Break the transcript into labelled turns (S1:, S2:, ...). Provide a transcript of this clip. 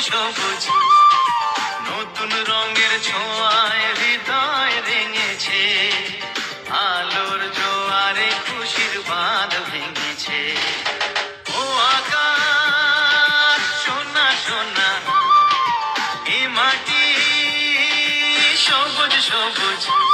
S1: সবুজ নতুন রঙের ছোঁয়ায় হৃদয় রেঙেছে, আলোর জোয়ারে খুশির বাঁধ ভেঙেছে। ও আকাশ সোনা সোনা, এ মাটি সবুজ সবুজ।